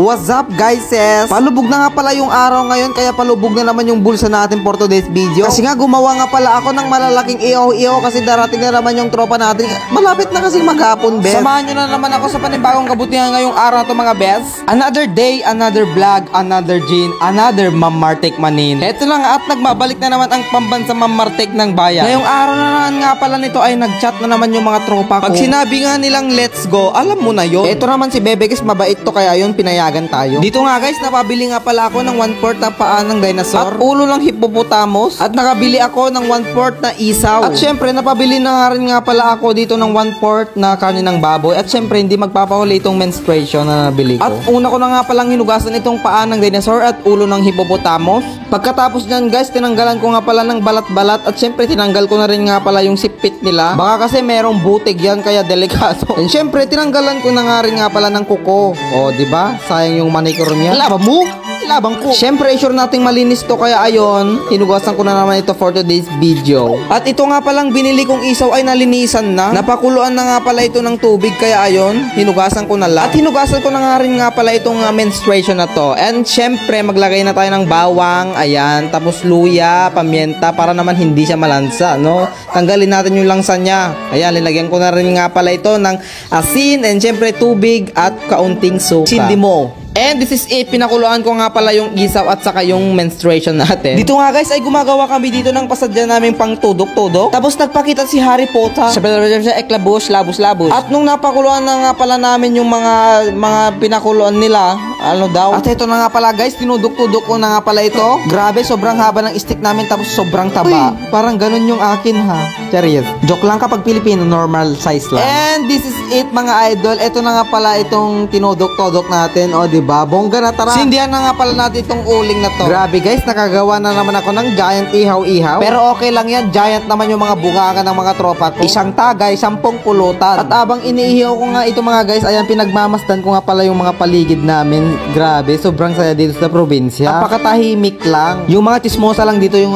What's up guys? Palubog na nga pala yung araw ngayon, kaya palubog na naman yung bulsa natin for today's video. Kasi nga gumawa nga pala ako ng malalaking ihaw-ihaw kasi darating na naman yung tropa natin. Malapit na kasi maghapon, bes. Samahan nyo na naman ako sa panibagong kabutihan ngayong araw to mga bes. Another day, another vlog, another gin, another Ma'am Martek Manin. Eto lang at nagmabalik na naman ang pambansa Ma'am Martek ng bayan. Ngayong araw na naman nga pala nito ay nagchat na naman yung mga tropa ko. Pag sinabi nga nilang let's go, alam mo na yon. Eto naman si Bebekis, mabait to kaya yun pinayagan tayo. Dito nga guys, napabili nga pala ako ng 1/4 na paa ng dinosaur at ulo ng hippopotamus at nakabili ako ng 1/4 na isaw. At syempre napabili na nga rin nga pala ako dito ng 1/4 na karne ng baboy at syempre hindi magpapahuli itong menstruation na nabili ko. At una ko na nga palang hinugasan itong paa ng dinosaur at ulo ng hippopotamus. Pagkatapos nyan guys, tinanggalan ko nga pala ng balat-balat at syempre tinanggal ko na rin nga pala yung sipit nila. Baka kasi merong butig yan kaya delikado. And syempre tinanggalan ko na nga rin nga pala ng kuko. O diba? Sayang yung manicure niya. Laban mo? Labang ko. Syempre, sure nating malinis to kaya ayon, hinugasan ko na naman ito for today's video. At ito nga palang binili kong isaw ay nalinisan na. Napakuluan na nga pala ito ng tubig kaya ayon, hinugasan ko na lang. At hinugasan ko na nga rin nga pala itong menstruation na to. And syempre, maglagay na tayo ng bawang, ayan, tapos luya, pamienta para naman hindi siya malansa, no? Tanggalin natin yung langsa niya. Ayan, linagyan ko na rin nga pala ito ng asin and syempre tubig at kaunting suka. Sindi mo. And this is it, pinakuluan ko nga pala yung isaw at saka yung menstruation natin. Dito nga guys ay gumagawa kami dito ng pasadya namin pang tudok-tudok. Tapos nagpakita si Harry Potter. Sa eklabos, labos-labos. At nung napakuluan na nga pala namin yung mga pinakuluan nila, ano daw. At ito na nga pala guys, tinudok-tudok ko na nga pala ito. Grabe, sobrang haba ng stick namin tapos sobrang taba. Uy, parang ganun yung akin ha. Serious. Joke lang kapag Pilipino, normal size lang. And this is it mga idol. Ito na nga pala itong tinudok-tudok natin. O diba? Bongga na, tara. Sindihan na nga pala natin itong uling na to. Grabe guys, nakagawa na naman ako ng giant ihaw-ihaw. Pero okay lang yan, giant naman yung mga bungakan ng mga tropa ko. Isang tagay, 10 pulutan. At abang iniihaw ko nga ito mga guys, ayan pinagmamasdan ko nga pala yung mga paligid namin. Grabe, sobrang saya dito sa probinsya. Napakatahimik lang. Yung mga chismosa lang dito yung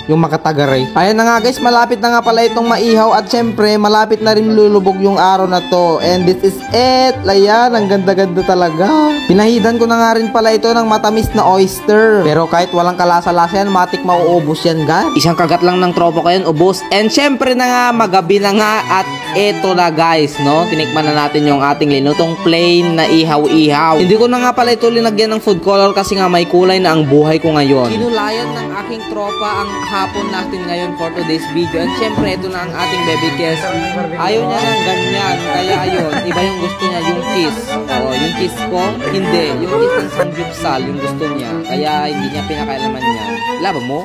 yung makatagaray. Ayan na nga guys, malapit na nga pala itong maihaw at syempre malapit na rin lulubog yung araw na to. And this is it. Ayan, ang ganda-ganda talaga. Pinahidan ko na nga rin pala ito ng matamis na oyster. Pero kahit walang kalasa-lasa yan, matik mauubos yan guys. Isang kagat lang ng tropa ko yan, ubos. And syempre na nga, magabi na nga at ito na guys, no? Tinikman na natin yung ating linutong plain na ihaw-ihaw. Hindi ko na nga pala ito linagyan ng food color kasi nga may kulay na ang buhay ko ngayon. Kinulayan ng aking tropa ang hapon natin ngayon for today's video. And syempre, ito na ang ating Bebekis. Ayaw niya ng ganyan. Kaya ayun, iba yung gusto niya, yung kiss. O, yung kiss ko, hindi. Yung kiss ng sangyupsal, yung gusto niya. Kaya hindi niya pinakailaman niya. Laban mo?